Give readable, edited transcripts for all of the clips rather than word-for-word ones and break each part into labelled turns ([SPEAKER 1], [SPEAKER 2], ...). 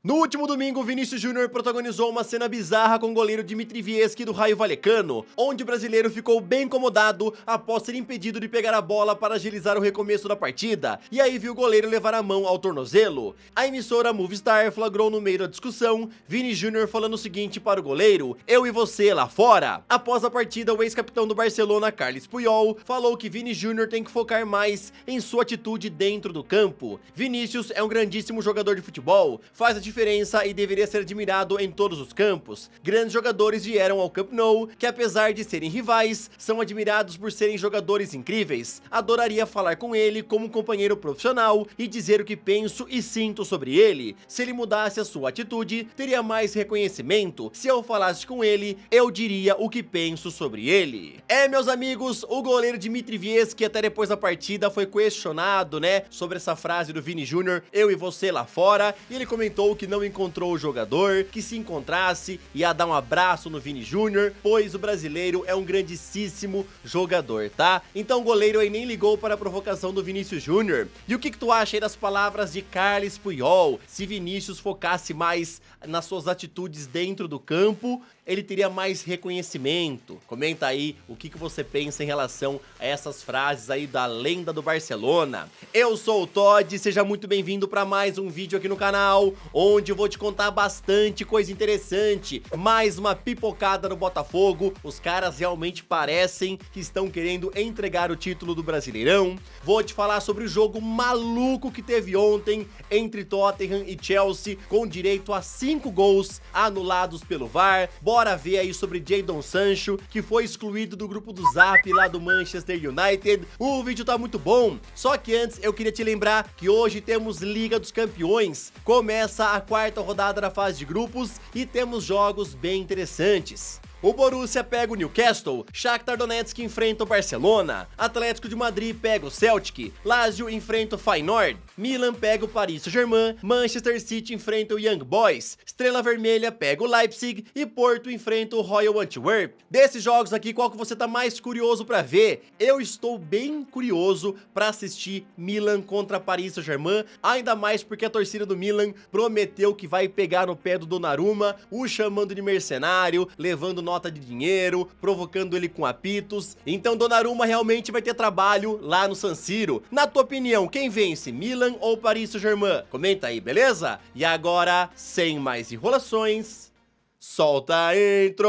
[SPEAKER 1] No último domingo, Vinícius Júnior protagonizou uma cena bizarra com o goleiro Dmitry Vieski do Raio Vallecano, onde o brasileiro ficou bem incomodado após ser impedido de pegar a bola para agilizar o recomeço da partida, e aí viu o goleiro levar a mão ao tornozelo. A emissora Movistar flagrou no meio da discussão Vini Júnior falando o seguinte para o goleiro: "Eu e você lá fora". Após a partida, o ex-capitão do Barcelona, Carles Puyol, falou que Vini Júnior tem que focar mais em sua atitude dentro do campo. Vinícius é um grandíssimo jogador de futebol, faz a diferença e deveria ser admirado em todos os campos. Grandes jogadores vieram ao Camp Nou, que apesar de serem rivais, são admirados por serem jogadores incríveis. Adoraria falar com ele como um companheiro profissional e dizer o que penso e sinto sobre ele. Se ele mudasse a sua atitude, teria mais reconhecimento. Se eu falasse com ele, eu diria o que penso sobre ele. Meus amigos, o goleiro Dmitry Vieski até depois da partida foi questionado, sobre essa frase do Vini Júnior, "eu e você lá fora", e ele comentou que não encontrou o jogador, que se encontrasse ia dar um abraço no Vini Júnior, pois o brasileiro é um grandíssimo jogador, tá? Então o goleiro aí nem ligou para a provocação do Vinícius Júnior. E o que tu acha aí das palavras de Carles Puyol? Se Vinícius focasse mais nas suas atitudes dentro do campo, ele teria mais reconhecimento. Comenta aí o que você pensa em relação a essas frases aí da lenda do Barcelona. Eu sou o Todd, seja muito bem-vindo para mais um vídeo aqui no canal, onde eu vou te contar bastante coisa interessante. Mais uma pipocada no Botafogo, os caras realmente parecem que estão querendo entregar o título do Brasileirão. Vou te falar sobre o jogo maluco que teve ontem entre Tottenham e Chelsea, com direito a 5 gols anulados pelo VAR. Bora ver aí sobre Jadon Sancho, que foi excluído do grupo do Zap lá do Manchester United. O vídeo tá muito bom, só que antes eu queria te lembrar que hoje temos Liga dos Campeões. Começa a quarta rodada da fase de grupos e temos jogos bem interessantes. O Borussia pega o Newcastle, Shakhtar Donetsk enfrenta o Barcelona, Atlético de Madrid pega o Celtic, Lazio enfrenta o Feyenoord, Milan pega o Paris Saint-Germain, Manchester City enfrenta o Young Boys, Estrela Vermelha pega o Leipzig e Porto enfrenta o Royal Antwerp. Desses jogos aqui, qual que você tá mais curioso pra ver? Eu estou bem curioso pra assistir Milan contra Paris Saint-Germain, ainda mais porque a torcida do Milan prometeu que vai pegar no pé do Donnarumma, o chamando de mercenário, levando nota de dinheiro, provocando ele com apitos. Então Donnarumma realmente vai ter trabalho lá no San Siro. Na tua opinião, quem vence, Milan ou Paris Saint-Germain? Comenta aí, beleza? E agora, sem mais enrolações, solta a intro!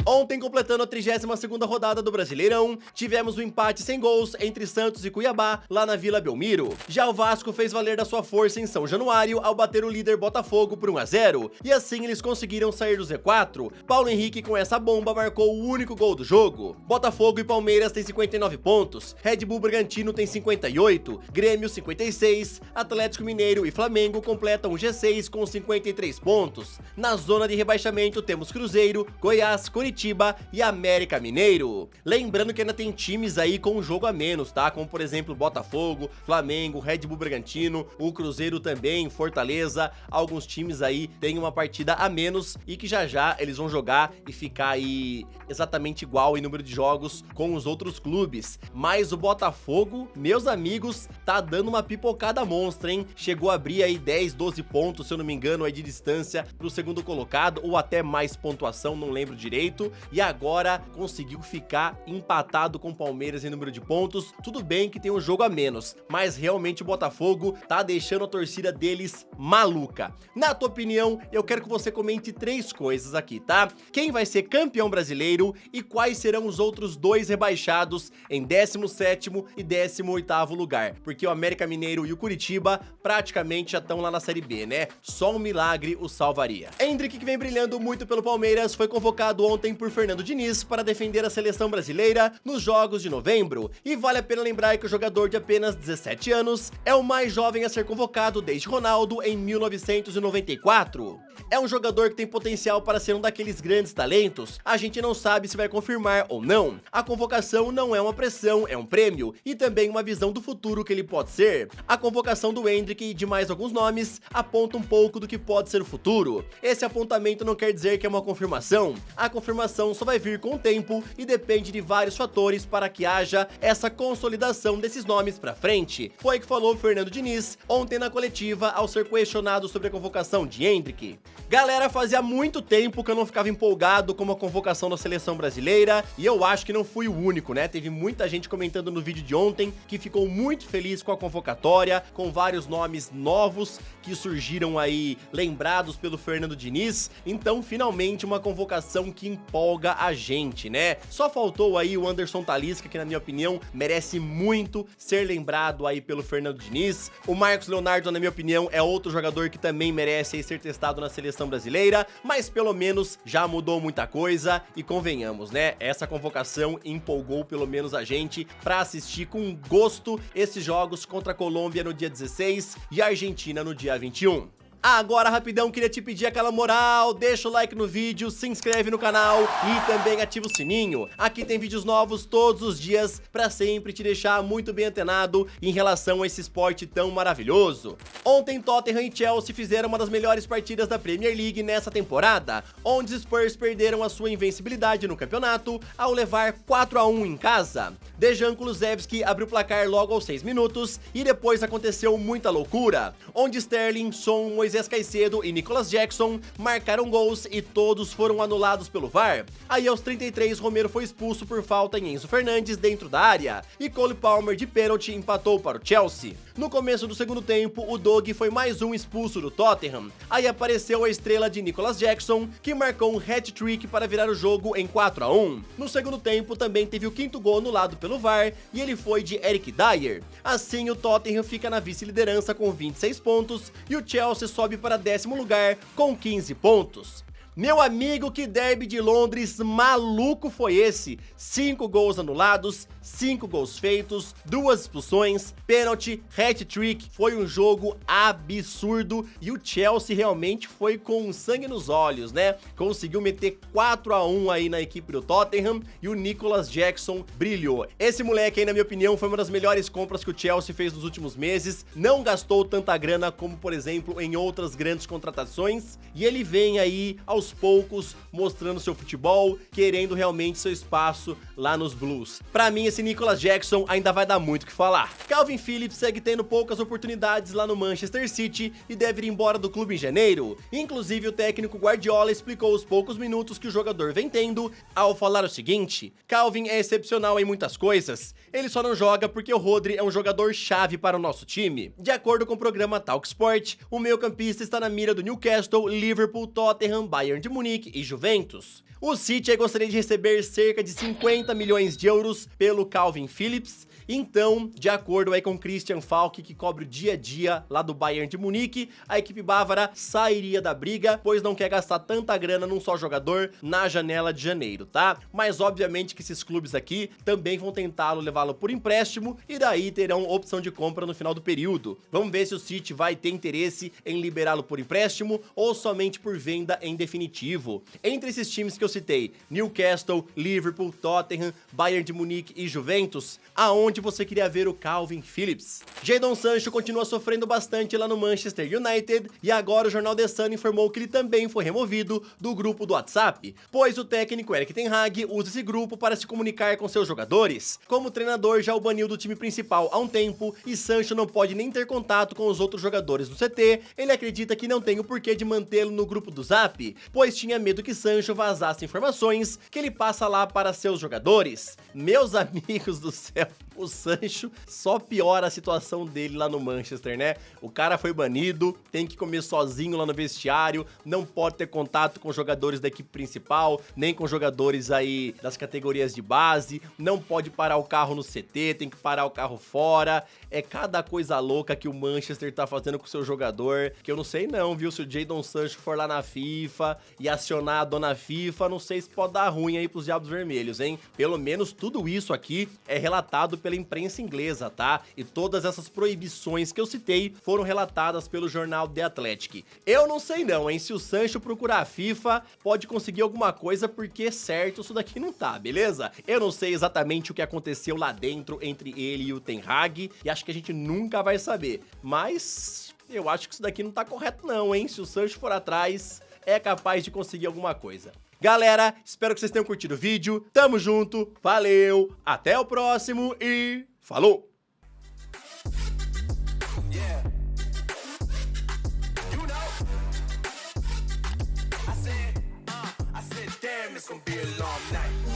[SPEAKER 1] Ontem, completando a 32ª rodada do Brasileirão, tivemos um empate sem gols entre Santos e Cuiabá, lá na Vila Belmiro. Já o Vasco fez valer da sua força em São Januário ao bater o líder Botafogo por 1-0, e assim eles conseguiram sair do Z4. Paulo Henrique, com essa bomba, marcou o único gol do jogo. Botafogo e Palmeiras têm 59 pontos, Red Bull Bragantino tem 58, Grêmio 56, Atlético Mineiro e Flamengo completam o G6 com 53 pontos. Na zona de rebaixamento temos Cruzeiro, Goiás, Curitiba e América Mineiro. Lembrando que ainda tem times aí com um jogo a menos, tá? Como por exemplo Botafogo, Flamengo, Red Bull Bragantino, o Cruzeiro também, Fortaleza. Alguns times aí têm uma partida a menos e que já já eles vão jogar e ficar aí exatamente igual em número de jogos com os outros clubes. Mas o Botafogo, meus amigos, tá dando uma pipocada monstra, hein? Chegou a abrir aí 10, 12 pontos, se eu não me engano, aí de distância pro segundo colocado, ou até mais pontuação, não lembro direito. E agora conseguiu ficar empatado com o Palmeiras em número de pontos. Tudo bem que tem um jogo a menos, mas realmente o Botafogo tá deixando a torcida deles maluca. Na tua opinião, eu quero que você comente 3 coisas aqui, tá? Quem vai ser campeão brasileiro e quais serão os outros 2 rebaixados em 17º e 18º lugar? Porque o América Mineiro e o Curitiba praticamente já estão lá na Série B, Só um milagre o salvaria. Endrick, que vem brilhando muito pelo Palmeiras, foi convocado ontem por Fernando Diniz para defender a seleção brasileira nos Jogos de Novembro. E vale a pena lembrar que o jogador de apenas 17 anos é o mais jovem a ser convocado desde Ronaldo em 1994. É um jogador que tem potencial para ser um daqueles grandes talentos. A gente não sabe se vai confirmar ou não. A convocação não é uma pressão, é um prêmio e também uma visão do futuro que ele pode ser. A convocação do Endrick e de mais alguns nomes aponta um pouco do que pode ser o futuro. Esse apontamento não quer dizer que é uma confirmação. A confirmação informação só vai vir com o tempo e depende de vários fatores para que haja essa consolidação desses nomes pra frente. Foi o que falou Fernando Diniz ontem na coletiva ao ser questionado sobre a convocação de Endrick. Galera, fazia muito tempo que eu não ficava empolgado com a convocação da seleção brasileira e eu acho que não fui o único, né? Teve muita gente comentando no vídeo de ontem que ficou muito feliz com a convocatória, com vários nomes novos que surgiram aí lembrados pelo Fernando Diniz. Então, finalmente, uma convocação que empolga a gente, né? Só faltou aí o Anderson Talisca, que na minha opinião merece muito ser lembrado aí pelo Fernando Diniz. O Marcos Leonardo, na minha opinião, é outro jogador que também merece aí ser testado na seleção brasileira, mas pelo menos já mudou muita coisa e convenhamos, né? Essa convocação empolgou pelo menos a gente pra assistir com gosto esses jogos contra a Colômbia no dia 16 e a Argentina no dia 21. Agora, rapidão, queria te pedir aquela moral, deixa o like no vídeo, se inscreve no canal e também ativa o sininho. Aqui tem vídeos novos todos os dias pra sempre te deixar muito bem antenado em relação a esse esporte tão maravilhoso. Ontem, Tottenham e Chelsea fizeram uma das melhores partidas da Premier League nessa temporada, onde os Spurs perderam a sua invencibilidade no campeonato ao levar 4-1 em casa. Dejan Kulusevski abriu o placar logo aos 6 minutos e depois aconteceu muita loucura, onde Sterling, Son, Moisés Caicedo e Nicolas Jackson marcaram gols e todos foram anulados pelo VAR. Aí aos 33, Romero foi expulso por falta em Enzo Fernandes dentro da área e Cole Palmer de pênalti empatou para o Chelsea. No começo do segundo tempo, o Dog foi mais um expulso do Tottenham. Aí apareceu a estrela de Nicolas Jackson, que marcou um hat-trick para virar o jogo em 4-1. No segundo tempo, também teve o quinto gol anulado pelo VAR e ele foi de Eric Dyer. Assim, o Tottenham fica na vice-liderança com 26 pontos e o Chelsea sobe para 10º lugar com 15 pontos. Meu amigo, que derby de Londres maluco foi esse? 5 gols anulados, 5 gols feitos, 2 expulsões, pênalti, hat-trick. Foi um jogo absurdo e o Chelsea realmente foi com sangue nos olhos, né? Conseguiu meter 4-1 aí na equipe do Tottenham e o Nicolas Jackson brilhou. Esse moleque aí, na minha opinião, foi uma das melhores compras que o Chelsea fez nos últimos meses. Não gastou tanta grana como, por exemplo, em outras grandes contratações e ele vem aí aos poucos mostrando seu futebol, querendo realmente seu espaço lá nos Blues. Pra mim, esse Nicolas Jackson ainda vai dar muito o que falar. Calvin Phillips segue tendo poucas oportunidades lá no Manchester City e deve ir embora do clube em janeiro. Inclusive, o técnico Guardiola explicou os poucos minutos que o jogador vem tendo ao falar o seguinte: Calvin é excepcional em muitas coisas, ele só não joga porque o Rodri é um jogador chave para o nosso time. De acordo com o programa Talksport, o meio-campista está na mira do Newcastle, Liverpool, Tottenham, Bayern de Munique e Juventus. O City gostaria de receber cerca de 50 milhões de euros pelo Calvin Phillips. Então, de acordo aí com Christian Falk, que cobre o dia a dia lá do Bayern de Munique, a equipe bávara sairia da briga, pois não quer gastar tanta grana num só jogador na janela de janeiro, tá? Mas obviamente que esses clubes aqui também vão tentá-lo levá-lo por empréstimo e daí terão opção de compra no final do período. Vamos ver se o City vai ter interesse em liberá-lo por empréstimo ou somente por venda em definitivo. Entre esses times que eu citei, Newcastle, Liverpool, Tottenham, Bayern de Munique e Juventus, aonde você queria ver o Calvin Phillips? Jadon Sancho continua sofrendo bastante lá no Manchester United e agora o jornal The Sun informou que ele também foi removido do grupo do WhatsApp, pois o técnico Erik ten Hag usa esse grupo para se comunicar com seus jogadores. Como treinador já o baniu do time principal há um tempo e Sancho não pode nem ter contato com os outros jogadores do CT, ele acredita que não tem o porquê de mantê-lo no grupo do Zap, pois tinha medo que Sancho vazasse informações que ele passa lá para seus jogadores. Meus amigos do céu, o Sancho só piora a situação dele lá no Manchester, né? O cara foi banido, tem que comer sozinho lá no vestiário, não pode ter contato com jogadores da equipe principal, nem com jogadores aí das categorias de base, não pode parar o carro no CT, tem que parar o carro fora. É cada coisa louca que o Manchester tá fazendo com o seu jogador, que eu não sei não, viu? Se o Jadon Sancho for lá na FIFA e acionar a dona FIFA, não sei se pode dar ruim aí pros Diabos Vermelhos, hein? Pelo menos tudo isso aqui é relatado pela imprensa inglesa, tá? E todas essas proibições que eu citei foram relatadas pelo jornal The Athletic. Eu não sei não, hein? Se o Sancho procurar a FIFA, pode conseguir alguma coisa, porque certo isso daqui não tá, beleza? Eu não sei exatamente o que aconteceu lá dentro entre ele e o Ten Hag, e acho que a gente nunca vai saber. Mas eu acho que isso daqui não tá correto não, hein? Se o Sancho for atrás, é capaz de conseguir alguma coisa. Galera, espero que vocês tenham curtido o vídeo. Tamo junto, valeu, até o próximo e falou!
[SPEAKER 2] It's gonna be a long night.